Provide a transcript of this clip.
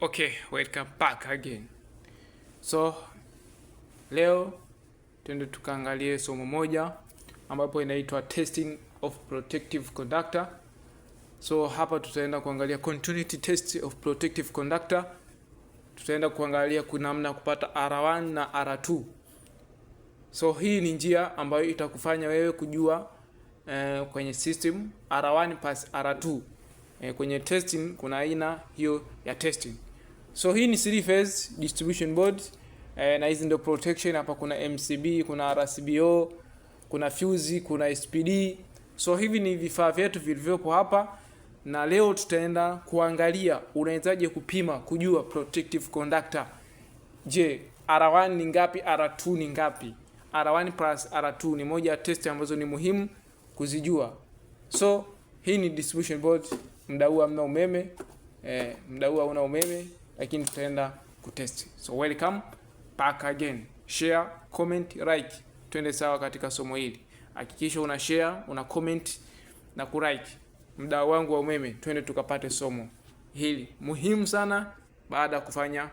Okay, welcome back again. So leo tuende tukaangalie somo moja ambapo inaitwa testing of protective conductor. So hapa tutaenda kuangalia continuity test of protective conductor. Tutaenda kuangalia kuna namna kupata R1 na R2. So hii ni njia ambayo itakufanya wewe kujua kwenye system R1 plus R2. Kwenye testing kuna aina hiyo ya testing. So hii ni 3 phase distribution board na hizi ndio protection. Hapa kuna MCB, kuna RCBO, kuna fuse, kuna SPD. So hivi ni vifaa vyetu vilivyopo hapa, na leo tutaenda kuangalia unawezaje kupima kujua protective conductor. Je, R1 ni ngapi, R2 ni ngapi? R1 plus R2 ni moja ya test ambazo ni muhimu kuzijua. So hii ni distribution board. Mdau hamna umeme, mdau hauna umeme, lakini tutaenda kutest. So welcome back again. Share, comment, like. Twende sawa katika somo hili. Hakikisha una share, una comment na kulike. Mdau wangu wa umeme, twende tukapate somo hili muhimu sana baada ya kufanya